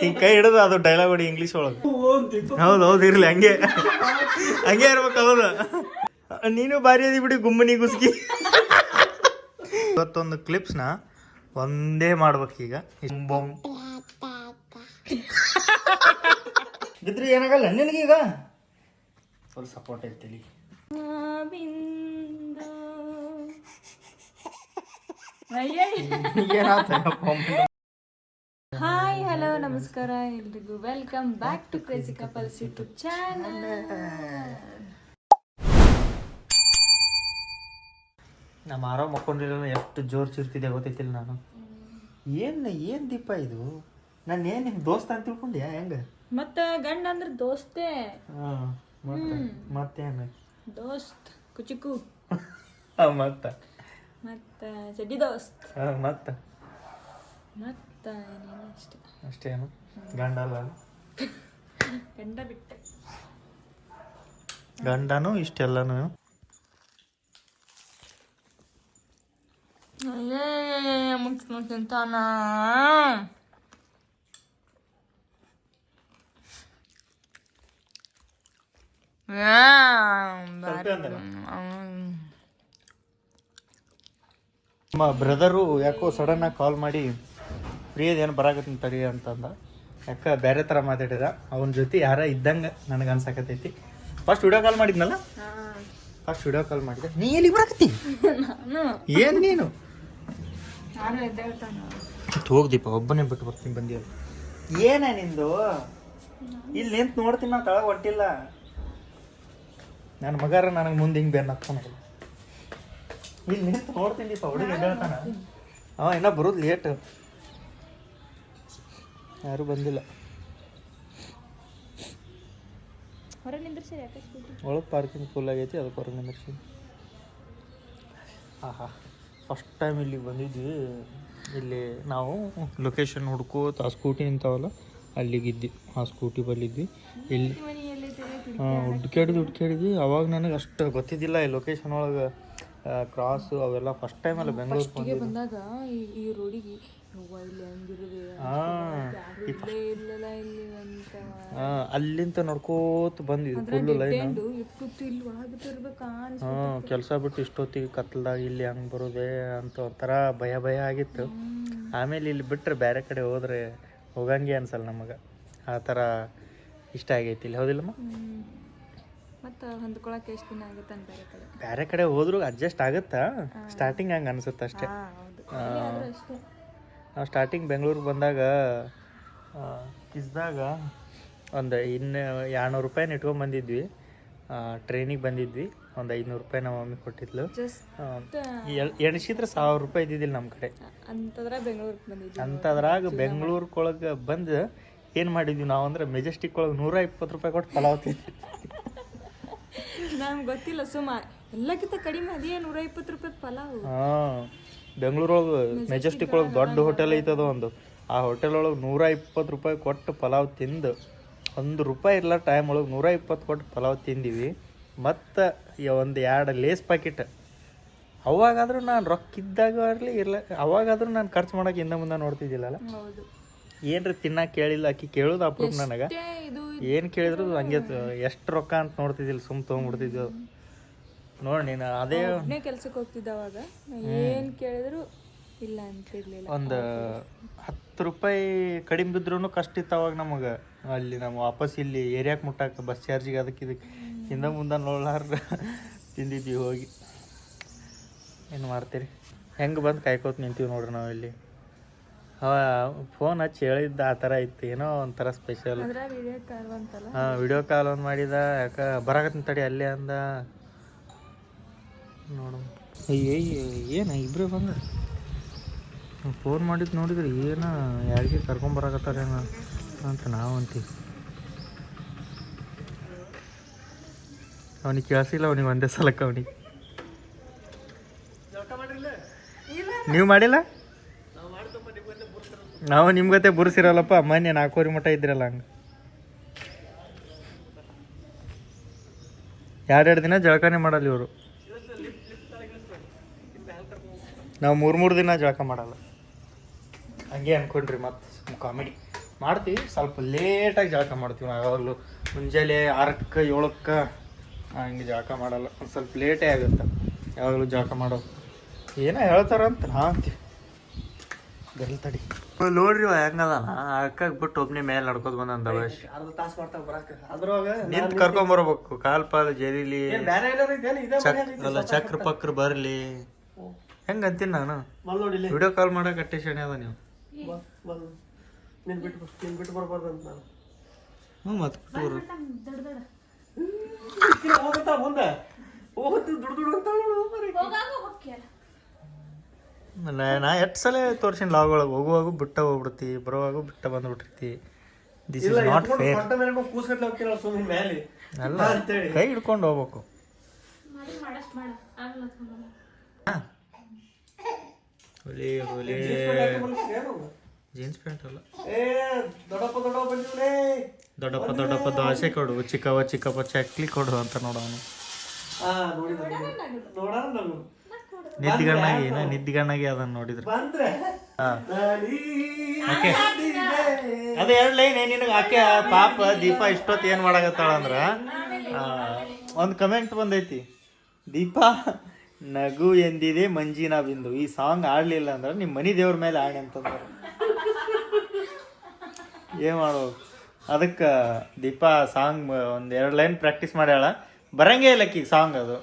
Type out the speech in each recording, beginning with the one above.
ಹಿಂಗೆ ಕೈ ಹಿಡಿದು ಅದು ಡೈಲಾಗ್ ಹೊಡಿ ಇಂಗ್ಲೀಷ್ ಒಳಗೆ. ಹೌದು ಇರ್ಲಿ ಹಂಗೆ ಹಂಗೆ ಇರ್ಬೇಕು. ಹೌದು ನೀನು ಭಾರಿ ಅದಿ ಬಿಡಿ ಗುಮ್ಮನಿ ಗುಸ್ಕಿ. ಇವತ್ತೊಂದು ಕ್ಲಿಪ್ಸ್ನ ಒಂದೇ ಮಾಡ್ಬೇಕೀಗ. ಬಿದ್ರಿ ಏನಾಗಲ್ಲ ನಿನಗೀಗ ಫುಲ್ ಸಪೋರ್ಟ್ ಐತಿಲಿ. ಹಾಯ್ ಹಲೋ ನಮಸ್ಕಾರ ಎಲ್ರಿಗೂ. Welcome back to crazy couples YouTube channel. ನಮ್ಮ ಆರೋ ಮಕ್ಕೊಂಡಿರಲ್ಲ ಎಷ್ಟು ಜೋರ್ ಚಿರ್ತಿದೆ ಗೊತ್ತೈತಿಲ್ಲ ನಾನು. ಏನ್ ದೀಪ ಇದು? ನಾನು ಏನ್ ನಿಮ್ ದೋಸ್ತ ಅಂತ ತಿಳ್ಕೊಂಡ್ಯಾ? ಹೆಂಗ ಮತ್ತ ಗಂಡ ಅಂದ್ರೆ ದೋಸ್ತೆ. ಮತ್ತೇನು ದೋಸ್ತ್ ಕುಚಿಕು ಮತ್ತ ಚಡ್ಡಿ ದೋಸ್ತ್ ಮತ್ತ ಅಷ್ಟೇನು ಗಂಡ ಅಲ್ಲ ಗಂಡ ಬಿಟ್ಟೆ ಗಂಡನು ಇಷ್ಟೆಲ್ಲನು. ತಿಂತಾನ ನಮ್ಮ ಬ್ರದರು ಯಾಕೋ ಸಡನ್ ಆಗಿ ಕಾಲ್ ಮಾಡಿ ಫ್ರೀ ಅದೇನು ಬರಾಕತ್ತೀನಿ ತಡಿ ಅಂತಂದ. ಯಾಕೆ ಬೇರೆ ಥರ ಮಾತಾಡಿದ. ಅವನ ಜೊತೆ ಯಾರ ಇದ್ದಂಗೆ ನನಗೆ ಅನ್ಸಾಕತೈತಿ. ಫಸ್ಟ್ ವಿಡಿಯೋ ಕಾಲ್ ಮಾಡಿದ್ನಲ್ಲ, ಫಸ್ಟ್ ವಿಡಿಯೋ ಕಾಲ್ ಮಾಡಿದೆ. ನೀ ಎಲ್ಲಿ ಬರಾಕತ್ತಿ? ಏನು ನೀನು ಹೋಗ್ದೀಪ ಒಬ್ಬನೇ ಬಿಟ್ಟು ಬರ್ತೀನಿ ಬಂದಿಯಲ್ಲ. ಏನ ನಿಂದು? ಇಲ್ಲಿ ನಿಂತು ನೋಡ್ತೀನಿ ನಾನು, ತಳಗ ಹೊಟ್ಟಿಲ್ಲ. ನನ್ನ ಮಗಾರ ನನಗೆ ಮುಂದೆ ಹಿಂಗೆ ಬೆನ್ನ ಹತ್ಕೊಂಡಲ್ಲ. ಇಲ್ಲಿ ನಿಂತು ನೋಡ್ತೀನಿ ದೀಪ, ಹುಡುಗ ಹೇಳ್ತಾನ. ಇನ್ನೂ ಬರೋದು ಲೇಟ್, ಯಾರು ಬಂದಿಲ್ಲ. ಒಳಗೆ ಪಾರ್ಕಿಂಗ್ ಫುಲ್ ಆಗೈತಿ, ಅದಕ್ಕೆ ಹೊರಗೆ ನಿಂದಿರ್ಸಿ. ಫಸ್ಟ್ ಟೈಮ್ ಇಲ್ಲಿಗೆ ಬಂದಿದ್ವಿ. ಇಲ್ಲಿ ನಾವು ಲೊಕೇಶನ್ ಹುಡ್ಕೋತ ಆ ಸ್ಕೂಟಿ ನಿಂತಾವಲ್ಲ ಅಲ್ಲಿಗಿದ್ವಿ. ಆ ಸ್ಕೂಟಿ ಬಲ್ಲಿದ್ವಿ. ಇಲ್ಲಿ ಹುಡ್ಕ್ಯಾಡಿದ್ವಿ. ಅವಾಗ ನನಗೆ ಅಷ್ಟು ಗೊತ್ತಿದ್ದಿಲ್ಲ ಈ ಲೊಕೇಶನ್ ಒಳಗೆ ಕ್ರಾಸು ಅವೆಲ್ಲ. ಫಸ್ಟ್ ಟೈಮ್ ಅಲ್ಲ ಬೆಂಗಳೂರಿಗೆ ಬಂದಾಗ ಈ ರೋಡಿಗೆ ಅಲ್ಲಿಂದ ನೋಡ್ಕೋತ ಬಂದಿದ್ವಿ. Full line. ಕೆಲಸ ಬಿಟ್ಟು ಇಷ್ಟೊತ್ತಿಗೆ ಕತ್ಲದಾಗ ಇಲ್ಲಿ ಹಂಗೆ ಬರೋದೆ ಅಂತ ಒಂಥರ ಭಯ ಆಗಿತ್ತು. ಆಮೇಲೆ ಇಲ್ಲಿ ಬಿಟ್ಟರೆ ಬೇರೆ ಕಡೆ ಹೋದ್ರೆ ಹೋಗಂಗೆ ಅನ್ಸಲ್ಲ ನಮಗೆ. ಆ ಥರ ಇಷ್ಟ ಆಗೈತಿ ಇಲ್ಲಿ. ಹೌದಿಲ್ಲಮ್ಮ? ಮತ್ತು ಹೊಂದ್ಕೊಳಕ್ಕೆ ಎಷ್ಟು ದಿನ ಆಗುತ್ತೆ ಬೇರೆ ಕಡೆ ಹೋದ್ರೂ ಅಡ್ಜಸ್ಟ್ ಆಗುತ್ತಾ? ಸ್ಟಾರ್ಟಿಂಗ್ ಹಂಗೆ ಅನ್ಸುತ್ತೆ ಅಷ್ಟೇ. ನಾವು ಸ್ಟಾರ್ಟಿಂಗ್ ಬೆಂಗಳೂರಿಗೆ ಬಂದಾಗ ಕಿಸ್ದಾಗ ಒಂದು 200 ರೂಪಾಯಿನ ಇಟ್ಕೊಂಡು ಬಂದಿದ್ವಿ. ಟ್ರೈನಿಗೆ ಬಂದಿದ್ವಿ. ಒಂದು 500 ರೂಪಾಯಿ ನಮ್ಮ ಮಮ್ಮಿ ಕೊಟ್ಟಿದ್ಲು. ಎಣಿಸಿದ್ರೆ 1000 ರೂಪಾಯಿ ಇದ್ದಿದ್ದಿಲ್ಲ ನಮ್ಮ ಕಡೆ. ಅಂಥದ್ರಾಗ ಬೆಂಗಳೂರಿಗೊಳಗೆ ಬಂದು ಏನು ಮಾಡಿದ್ವಿ ನಾವು ಅಂದ್ರೆ ಮೆಜೆಸ್ಟಿಕ್ ಒಳಗೆ 120 ರೂಪಾಯಿ ಕೊಟ್ಟು ಪಲಾವ್ ತಿಂದ್ವಿ. ನಮ್ಗೆ ಗೊತ್ತಿಲ್ಲ, ಸುಮಾರು ಎಲ್ಲಕ್ಕಿಂತ ಕಡಿಮೆ ಅದೇ 120 ರೂಪಾಯಿ ಪಲಾವ್. ಬೆಂಗಳೂರೊಳಗೆ ಮೆಜೆಸ್ಟಿಕ್ ಒಳಗೆ ದೊಡ್ಡ ಹೋಟೆಲ್ ಐತದ ಒಂದು. ಆ ಹೋಟೆಲ್ ಒಳಗೆ 120 ರೂಪಾಯಿ ಕೊಟ್ಟು ಪಲಾವ್ ತಿಂದು, 1 ರೂಪಾಯಿ ಇಲ್ಲ ಟೈಮ್ ಒಳಗೆ 120 ಕೊಟ್ಟು ಪಲಾವ್ ತಿಂದೀವಿ. ಮತ್ತು ಒಂದು 2 ಲೇಸ್ ಪ್ಯಾಕೆಟ್. ಅವಾಗಾದ್ರೂ ನಾನು ರೊಕ್ಕ ಇದ್ದಾಗ ಇರಲಿ ಅವಾಗಾದ್ರೂ ನಾನು ಖರ್ಚು ಮಾಡೋಕೆ ಹಿಂದೆ ಮುಂದೆ ನೋಡ್ತಿದ್ದಿಲ್ಲಲ್ಲ. ಏನ್ರಿ ತಿನ್ನಕ್ಕೆ ಕೇಳಿಲ್ಲ, ಆಕಿ ಕೇಳೋದು ಅಪ್ರೂವ್ ನನಗೆ. ಏನು ಕೇಳಿದ್ರು ಹಂಗೆ ಎಷ್ಟು ರೊಕ್ಕ ಅಂತ ನೋಡ್ತಿದ್ದಿಲ್ಲ, ಸುಮ್ಮ ತೊಗೊಂಡ್ಬಿಡ್ತಿದ್ವಿ. ನೋಡಿ ನೀನು ಅದೇ ಕೆಲ್ಸಕ್ಕೆ ಹೋಗ್ತಿದ್ದ ಅವಾಗ ಏನು ಕೇಳಿದ್ರು ಇಲ್ಲ ಅಂತಿರ್ಲಿಲ್ಲ. ಒಂದು 10 ರೂಪಾಯಿ ಕಡಿಮೆ ಬಿದ್ರೂ ಕಷ್ಟ ಇತ್ತು ಅವಾಗ ನಮಗೆ. ಅಲ್ಲಿ ನಮ್ಮ ವಾಪಸ್ ಇಲ್ಲಿ ಏರಿಯಾಕ್ಕೆ ಮುಟ್ಟಾಕ ಬಸ್ ಚಾರ್ಜಿಗೆ ಅದಕ್ಕೆ ಇದಕ್ಕೆ ಹಿಂದೆ ಮುಂದೆ ನೋಡ್ಲಾರ್ದ ತಿಂದಿದ್ವಿ ಹೋಗಿ. ಏನು ಮಾಡ್ತೀರಿ? ಹೆಂಗೆ ಬಂದು ಕಾಯ್ಕೋತ ನಿಂತೀವಿ ನೋಡ್ರಿ ನಾವು ಇಲ್ಲಿ. ಫೋನ್ ಹಚ್ಚಿ ಹೇಳಿದ್ದ ಆ ಥರ ಇತ್ತು, ಏನೋ ಒಂಥರ ಸ್ಪೆಷಲ್. ವಿಡಿಯೋ ಕಾಲ್ ಒಂದು ಮಾಡಿದ. ಯಾಕೆ ಬರಾಕತ್ತೀನಿ ತಡಿ ಅಲ್ಲೇ ಅಂದ. ನೋಡು ಏನು ಇಬ್ಬರೇ ಬಂದ ಫೋನ್ ಮಾಡಿದ್ದು ನೋಡಿದ್ರಿ. ಏನು ಯಾರಿಗೆ ಕರ್ಕೊಂಬರಾಕತ್ತಾರೇನೋ ಅಂತ ನಾವು ಅಂತೀವಿ. ಅವನಿಗೆ ಕೇಳಿಸಿಲ್ಲ, ಅವನಿಗೆ ಒಂದೇ ಸಲಕ್ಕೆ ಅವನಿಗೆ. ನೀವು ಮಾಡಿಲ್ಲ? ನಾವು ನಿಮ್ಗತ್ತೆ ಬುರ್ಸಿರಲ್ಲಪ್ಪ. ಮೊನ್ನೆ 4 ಮಟ್ಟ ಇದ್ರಲ್ಲ ಹಂಗೆ 2 ದಿನ ಜಳಕನೇ ಮಾಡಲ್ಲ ಇವರು. ನಾವು 3 ದಿನ ಜಳಕ ಮಾಡಲ್ಲ. ಹಂಗೆ ಅನ್ಕೊಂಡ್ರಿ ಮತ್ತೆ ಕಾಮಿಡಿ ಮಾಡ್ತೀವಿ. ಸ್ವಲ್ಪ ಲೇಟಾಗಿ ಜಳಕ ಮಾಡ್ತೀವಿ ನಾವು ಯಾವಾಗಲೂ. ಮುಂಜಾನೆ 6ಕ್ಕೆ 7ಕ್ಕೆ ಹಂಗೆ ಜಳಕ ಮಾಡಲ್ಲ, ಒಂದು ಸ್ವಲ್ಪ ಲೇಟೇ ಆಗುತ್ತೆ ಯಾವಾಗಲೂ ಜಳಕ ಮಾಡೋದು. ಏನೋ ಹೇಳ್ತಾರಂತ ನಾ ಅಂತೀವಿ. ಬರ್ಲಿ ತಡಿ ನೋಡ್ರಿ ಹೆಂಗದಾನ ಅಕ್ಕಾಗ ಬಿಟ್ಟು ಒಬ್ಬನೇ ಮೇಲೆ ನಡ್ಕೋತ ಬಂದ ಬಸ್. ಅರ್ಧ ತಾಸು ಮಾಡ್ತಾವ ಬರಾಕ. ಅದ್ರೊಳಗ ನಿಂತು ಕರ್ಕೊಂಬರ್ಬೇಕು. ಕಾಲ್ ಪಾಲ್ ಜರೀಲಿ ಚಕ್ರ ಪಕ್ರ ಬರ್ಲಿ ಹೆಂಗಂತೀನಿ ನಾನು. ವಿಡಿಯೋ ಕಾಲ್ ಮಾಡಕ್ ಅಟ್ಟೆ ಶಣೆ ಅದ ನೀವು. ನೀನ್ ಬಿಟ್ಟು ಬರ್ಬಾರ್ದಂತ ನಾನು. ಹ್ಞೂ ಮತ್ತೆ ಹೋಗತ್ತಾ ಮುಂದೆ ಹೋಗುತ್ತೆ ದುಡ್ಡು ಅಂತ ನಾ ಎಷ್ಟು ಸಲ ತೋರ್ಸಿನ ಲಾಗ್ಗಳಿಗೆ ಹೋಗುವಾಗ ಬಿಟ್ಟ ಹೋಗ್ಬಿಡ್ತಿ, ಬರುವಾಗ ಬಿಟ್ಟ ಬಂದ್ಬಿಟ್ಟಿರ್ತಿ. This is not fair. ಕೂಸ್ಕಟ್ಲೆ ಹೋಗ್ತೀರ ಸುಮ್ಮನೆ ಮೇಲೆ ಅಲ್ಲ, ಕೈ ಹಿಡ್ಕೊಂಡು ಹೋಗ್ಬೇಕು. ಹುಲಿ ಹುಲಿ ಜೀನ್ಸ್ ಪ್ಯಾಂಟ್ ಅಲ್ಲ, ದೊಡ್ಡಪ್ಪ ದೊಡ್ಡಪ್ಪ ದೋಸೆ ಕೊಡು, ಚಿಕ್ಕವ ಚಿಕ್ಕಪ್ಪ ಚಕ್ಲಿ ಕೊಡು ಅಂತ ನೋಡೋನು. ನಿದ್ದಿಗಣ್ಣಾಗಿ ಅದನ್ನ ನೋಡಿದ್ರು. ಓಕೆ, ಅದು ಎರಡು ಲೈನ್ ನಿನಗೆ ಆಕೆ ಪಾಪ ದೀಪಾ ಇಷ್ಟೊತ್ತು ಏನು ಮಾಡಾಕತ್ತಾಳ ಅಂದ್ರ ಒಂದು ಕಮೆಂಟ್ ಬಂದೈತಿ, ದೀಪಾ ನಗು ಎಂದಿದೆ ಮಂಜಿನ ಬಿಂದು. ಈ ಸಾಂಗ್ ಆಡ್ಲಿಲ್ಲ ಅಂದ್ರೆ ನಿಮ್ಮ ಮನಿ ದೇವ್ರ ಮೇಲೆ ಆಡಿ ಅಂತಂದ್ರ ಏನ್ ಮಾಡೋ. ಅದಕ್ಕೆ ದೀಪಾ ಸಾಂಗ್ ಒಂದು 2 ಲೈನ್ ಪ್ರಾಕ್ಟೀಸ್ ಮಾಡ್ಯಾಳ. ಬರಂಗೇ ಇಲ್ಲ ಈಗ ಸಾಂಗ್ ಅದು.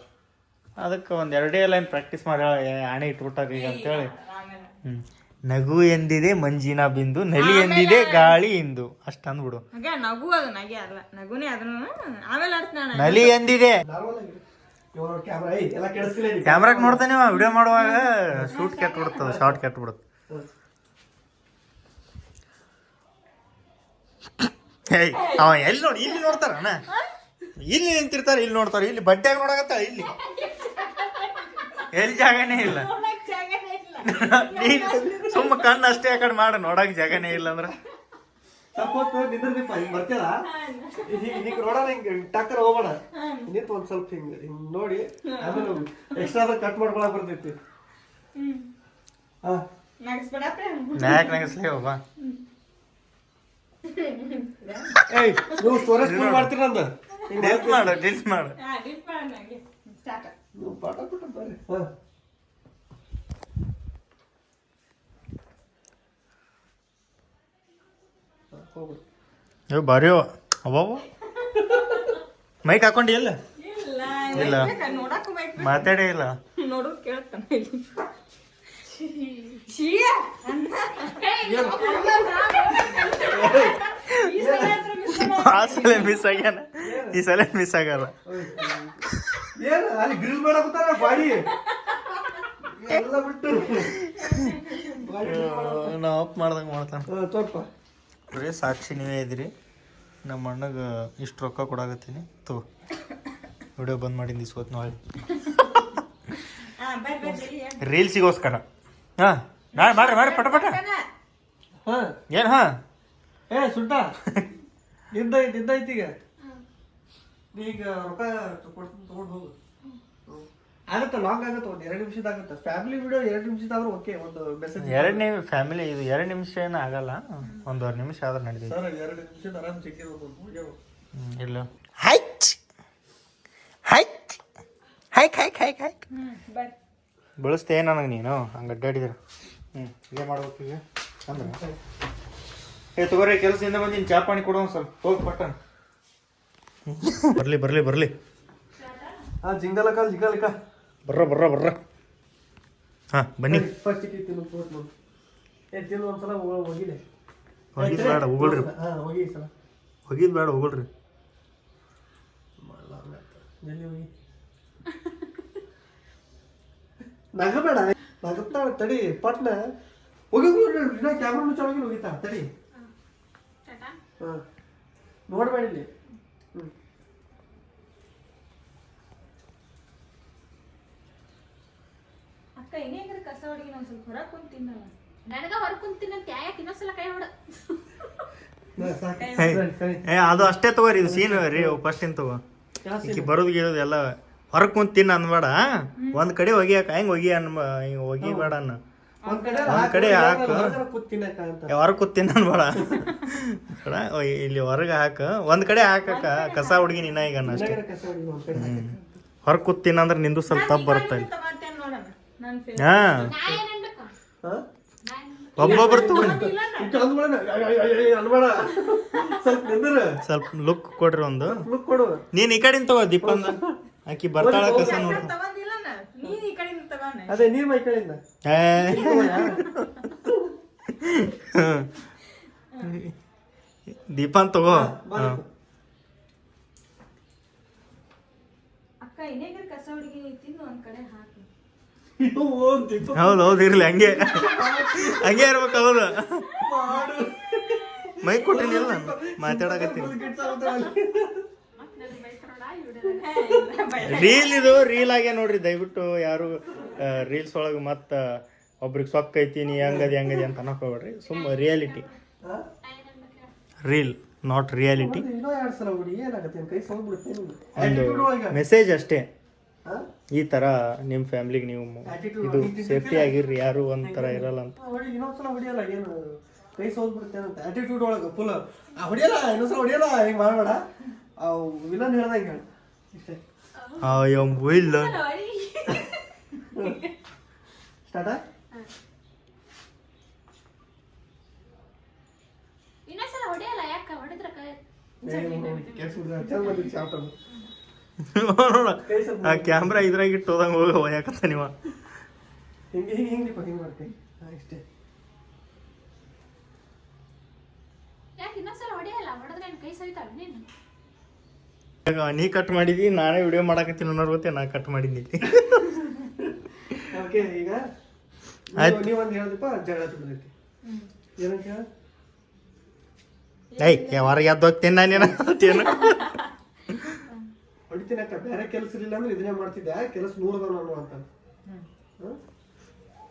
ಅದಕ್ಕೆ ಒಂದು 2 ಲೈನ್ ಪ್ರಾಕ್ಟೀಸ್ ಮಾಡ್ಯಾಳ, ಆಣೆ ಇಟ್ಬಿಟ್ಟಾಗ ಈಗ ಅಂತೇಳಿ. ನಗು ಎಂದಿದೆ ಮಂಜಿನ ಬಿಂದು, ನಲಿ ಎಂದಿದೆ ಗಾಳಿ ಇಂದು. ಅಷ್ಟು ಅಂದ್ಬಿಡು. ನಲಿ ಎಂದಿದೆ. ಕ್ಯಾಮ್ರಾಕ್ ನೋಡ್ತಾನೆ ವಿಡಿಯೋ ಮಾಡುವಾಗ ಶೂಟ್ ಕೆಟ್ಟ ಬಿಡುತ್ತದ, ಶಾರ್ಟ್ ಕೆಟ್ಟ ಬಿಡುತ್ತೆ. ಏಯ್ ಅವ ಎಲ್ಲಿ ನೋಡಿ, ಇಲ್ಲಿ ನೋಡ್ತಾರಣ್ಣ, ಇಲ್ಲಿ ನಿಂತಿರ್ತಾರೆ, ಇಲ್ಲಿ ನೋಡ್ತಾರೆ, ಇಲ್ಲಿ ಬಡ್ಡ್ಯಾಗ ನೋಡಕತ್ತ, ಇಲ್ಲಿ ಎಲ್ಲಿ ಜಾಗನೇ ಇಲ್ಲ. ನೀನ್ ಸುಮ್ಮ ಕಣ್ಣು ಅಷ್ಟೇ ಆ ಕಡೆ ಮಾಡ, ನೋಡಕ್ ಜಾಗನೇ ಇಲ್ಲ ಅಂದ್ರ ಸ್ವಲ್ಪ ನಿಂದಿರ್ದೀಪ ಹಿಂಗ್ ಬರ್ತೀರ ಹಿಂಗ್ ನೋಡೋಣ, ಹಿಂಗ್ ಟಕ್ಕರ್ ಹೋಗೋಣ ನಿಂತು ಒಂದ್ ಸ್ವಲ್ಪ ಹಿಂಗ್ ಹಿಂಗ್ ನೋಡಿ ಆಮೇಲೆ ಎಕ್ಸ್ಟ್ರಾ ಕಟ್ ಮಾಡ್ಕೊಳಕ್ ಬರ್ತೈತಿ. ನ್ಯಾಕ್ ನಗಸ್ಲೇ ಹೋಗ. ಏಯ್ ನೀವು ಸ್ಟೋರೇಜ್ ಫುಲ್ ಮಾಡ್ತೀರ ಅಂದ ಡಿಲ್ಟ್ ಮಾಡು, ಡಿಲ್ಟ್ ಮಾಡು. ನೀವು ಪಾಠ ಬಿಟ್ಟ ಬರ್ರಿ. ಬಾರಿ ಅವ ಮೈಕ್ ಹಾಕೊಂಡಿ ಇಲ್ಲ ಇಲ್ಲ ಮಾತಾಡೇ ಇಲ್ಲ. ಆ ಸಲ ಮಿಸ್ ಆಗ್ಯಾನ, ಈ ಸಲ ಮಿಸ್ ಆಗಲ್ಲ. ಏನ್ ಅಲ್ಲಿ ಗ್ರಿಲ್ ಮಾಡಕತ್ತಾರ ಬಾಡಿ ಎಲ್ಲ ಬಿಟ್ಟು ನಾ ಆಫ್ ಮಾಡ್ದಂಗ ಮಾಡ್ತಾನ. ಸ್ವಲ್ಪ ಬರೀ ಸಾಕ್ಷಿ ನೀವೇ ಇದ್ರಿ. ನಮ್ಮ ಅಣ್ಣಗೆ ಇಷ್ಟು ರೊಕ್ಕ ಕೊಡಾಕತ್ತೀನಿ ತೋ. ವಿಡಿಯೋ ಬಂದ್ ಮಾಡಿಂದ ಇಸ್ಕೋತ್ ನೋಡಿ ರೀಲ್ಸಿಗೋಸ್ಕರ. ಹಾ ನಾಳೆ ಮಾಡ್ರಿ ಪಟ ಪಟ. ಏನ್ ಹಾ ಏ ಸುಟ್ಟ ನಿಂದೈತಿ ಈಗ ರೊಕ್ಕ ತಗೊಂಡು ಹೋಗು. ಆಗತ್ತ ಲಾಂಗ್ ಆಗತ್ತ, ಒಂದ್ 2 ನಿಮಿಷದ ಆಗತ್ತ. ಫ್ಯಾಮಿಲಿ ವಿಡಿಯೋ 2 ನಿಮಿಷದಾದ್ರೂ ಓಕೆ. ಒಂದು ಮೆಸೇಜ್ ಫ್ಯಾಮಿಲಿ ಇದು 2 ನಿಮಿಷ ಏನು ಆಗಲ್ಲ, 1.5 ನಿಮಿಷ ಆದ್ರೆ ನಡೀತೈತಿ. ಸರ್ 2 ನಿಮಿಷದ ಆರಾಮ್ ಸಿಕ್ಕಿರ್ಬೋದು. ಇಲ್ಲ ಹೈಟ್ ಹೈಟ್ ಹೈಕ್ ಹೈಕ್ ಹೈಕ್ ಹೈಕ್ ಬೆಳೆಸ್ತೇ ನನಗೆ ನೀನು ಹಂಗೆ ಅಡ್ಡಾಡಿದ್ರೆ. ಇದೇ ಮಾಡ್ಬೇಕು ಈಗ ಅಂದ್ರೆ. ತಗೋರಿ, ಕೆಲಸದಿಂದ ಬಂದಿನ ಚಾ ಪಾಣಿ ಕೊಡೋ ಸ್ವಲ್ಪ ಹೋಗಿ ಪಟ್ಟಣ. ಬರ್ಲಿ ಬರ್ಲಿ ಬರ್ಲಿ. ಜಿಂಗಲಕ ಜಿಂಗಲಕ ಬರ್ರ. ಹಾ ಬನ್ನಿ. ಫಸ್ಟ್ ತಿನ್ನು ತಿನ್ನು ಒಂದ್ಸಲ ಹೋಗಿದೆ. ಹೋಗಿದ್ ಬೇಡ ಹೋಗಲ್ರಿ. ಹೋಗಿ ಸಲ ಹೋಗಿದ್ ಬೇಡ ಹೋಗಲ್ರಿ. ನಗಬೇಡ, ನಗುತ್ತಾಳ ತಡಿ ಪಟ್ನ ಹೋಗಿ. ಕ್ಯಾಮ್ರಾ ಮುಚ್ಚಾಗಿ ಹೋಗಿತಾ ತಡಿ. ನೋಡ್ಬೇಡಿ. ಅಕ್ಕ ಏನೇ ಕಸ ಹೊಡಿಗೆ ನಾವು ಸ್ವಲ್ಪ ಹೊರಗೆ ಕುಂತಿನ್ನಲ್ಲ. ನನಗ ಹೊರಗೆ ಕುಂತಿನಂತ ಯಾಕೆ ಇನ್ನೊಂದ್ಸಲ ಕೈ ಹೊಡ. ಅದು ಅಷ್ಟೇ ತಗೋರಿ, ಇದು ಸೀನ್ ರೀ ಫಸ್ಟ್ ಇನ್ ತಗೋ. ಈಗ ಬರೋದು ಗಿರೋದು ಎಲ್ಲ ಹೊರಗೆ ಕುಂತ ತಿನ್ನ ಅನ್ಬೇಡ. ಒಂದ್ ಕಡೆ ಒಗಿಯಾಕ ಹೆಂಗ್ ಒಗಿ ಅನ್ ಹಿಂಗ ಒಗಿಬೇಡ ಅನ್ನ. ಒಂದ್ ಕಡೆ ಒಂದ್ ಕಡೆ ಹಾಕು. ಕೂತ್ ತಿನ್ನಕ ಅಂತ. ಹೊರಗೆ ಕೂತೀನಿ ನಾನು ಬೇಡ ಇಲ್ಲಿ ಹೊರಗೆ ಹಾಕ ಒಂದ್ ಕಡೆ ಹಾಕಕ್ಕ ಕಸ ಹುಡುಗಿ ನಿನ್ನ ಈಗ ಅಷ್ಟೇ. ಮನ್ಯಾಗರ ಕಸ ಹೊಡಿ ಒಂದ್ ಕಡೆ ಹಾಕು. ಹೊರಗೆ ಕೂತೀನಿ ಅಂದ್ರೆ ನಿಂದು ಸ್ವಲ್ಪ ತಪ್ಪು ಬರುತ್ತೆ ಅಲ್ಲಿ. ತಗೊಂತೇನ್ ನೋಡೋಣ ನನ್ ಹಾ ನಾ ಏನ್ ಅನ್ಬೇಕ ಹಾ? ಒಬ್ಬೊಬ್ರು ತಗೊಂಡು ಈ ಕಡೆ ಅಂದ್ಬಿಡಣ. ಅನ್ಬೇಡ ಸ್ವಲ್ಪ ನಿಂದ್ರ ಸ್ವಲ್ಪ ಲುಕ್ ಕೊಡ್ರಿ ಒಂದು. ಲುಕ್ ಕೊಡು. ನೀನ್ ಈ ಕಡೆಯಿಂದ ತಗೋ ದೀಪಂದ ಆಕಿ ಬರ್ತಾಳ ಕಸ ನೋಡ್ರಿ. ತಗೊಂಡಿಲ್ಲ ನೀನ್ ಈ ಕಡೆಯಿಂದ ತಗೊಂಡೆ. ಅದೇ ನೀವ್ ಮೈ ಕಡೆಯಿಂದ ದೀಪನ್ ತಗೋ. ಅಕ್ಕ ಇನ್ನೇಗರ ಕಸ ಹುಡುಗಿ ತಿಂದು ಒಂದ್ ಕಡೆ ಹಾಕಿ. ಹೌದು ಹೌದು ಇರ್ಲಿ ಹಂಗೆ ಹಂಗೆ ಇರ್ಬೇಕು. ಹೌದು ಮೈ ಕೊಟ್ಟಿನಿಲ್ಲ ಮಾತಾಡಕತ್ತೀನಿ. ರೀಲ್ ಇದು ರೀಲ್ ಆಗೇ ನೋಡ್ರಿ. ದಯವಿಟ್ಟು ಯಾರು ರೀಲ್ಸ್ ಒಳಗೆ ಮತ್ತ ಒಬ್ರಿಗೆ ಸೊಕ್ಕ ಐತಿ ನೀ ಹಂಗದಿ ಅಂತ ಅನ್ನಕ್ ಹೋಗ್ಬೇಡ್ರಿ. ಸುಮ್ಮ ರಿಯಾಲಿಟಿ ರೀಲ್ ನಾಟ್ ರಿಯಾಲಿಟಿ. ಇನ್ನೂ 2 ಸಲ ಹೊಡಿ ಏನಾಗತ್ತೆ ಕೈ ಸೋಲ್ಬಿಡುತ್ತೆ ನಿಮ್ಗೆ. ಒಂದು ಮೆಸೇಜ್ ಅಷ್ಟೇ. ಈ ತರ ನಿಮ್ ಫ್ಯಾಮಿಲಿಗೆ ನೀವು ಇದು ಸೇಫ್ಟಿ ಆಗಿರ್ರಿ, ಯಾರು ಒಂಥರ ಇರಲ್ಲ ಅಂತ. ಹೊಡಿ ಇನ್ನೊಂದ್ಸಲ ಹೊಡಿಯಲ್ಲ ಏನು ಕೈ ಸೋಲ್ಬಿಡುತ್ತೆ ಅಂತ ಆಟಿಟ್ಯೂಡ್ ಒಳಗೆ ಫುಲ್ ಹೊಡಿಯಲ್ಲ ಇನ್ನೊಂದ್ಸಲ ಹೊಡಿಯಲ್ಲ ಹಿಂಗೆ ಮಾಡಬೇಡ. ವಿಲನ್ ಹೇಳ್ದಂಗೆ ಹೇಳ ಇಷ್ಟೇ. ಇಲ್ಲ ಸ್ಟಾರ್ಟ. ಇನ್ನೊಂದ್ಸಲ ಹೊಡೆಯಲ್ಲ ಯಾಕ ಹೊಡೆದ್ರ ಆ ಕ್ಯಾಮ್ರಾ ಇದ್ರಾಗ ಇಟ್ಟು ಹೋದಂಗ ಹೋಗ ಯಾಕತ್ತ ನೀವ ಹಿಂಗೆ ಹಿಂಗೆ ಹಿಂಗೆ ಹಿಂಗೆ ಮಾಡ್ತೀನಿ ಇಷ್ಟೇ. ಯಾಕೆ ಇನ್ನೊಂದ್ಸಲ ಹೊಡೆಯಲ್ಲ ಹೊಡೆದ್ರೆ ಕೈ ಸರಿತಾಳ ನೀನು. ನೀ ಕಟ್ ಮಾಡಿದಿ, ನಾನೇ ವಿಡಿಯೋ ಮಾಡಕತ್ತೀನಿ ಅನ್ನೋರ್ ಗೊತ್ತೇ ನಾ ಕಟ್ ಮಾಡಿದ್ದೀನಿ. ಓಕೆ ಈಗ ನೀವೊಂದು ಹೇಳ್ದಪ್ಪ ಜಗಳ ತುಳಿದೈತಿ ಏನಂತ ಹೇಳ. ಹೊರಗೆ ಎದ್ದು ಹೋಗ್ತೇನೆ ನಾನೇನು ಹೊಡಿತೀನಕ್ಕ ಬೇರೆ ಕೆಲಸ ಇರಲಿಲ್ಲ ಅಂದ್ರೆ ಇದನ್ನೇ ಮಾಡ್ತಿದ್ದೆ. ಕೆಲಸ 100 ಅದಾವ ನಾನು ಅಂತ.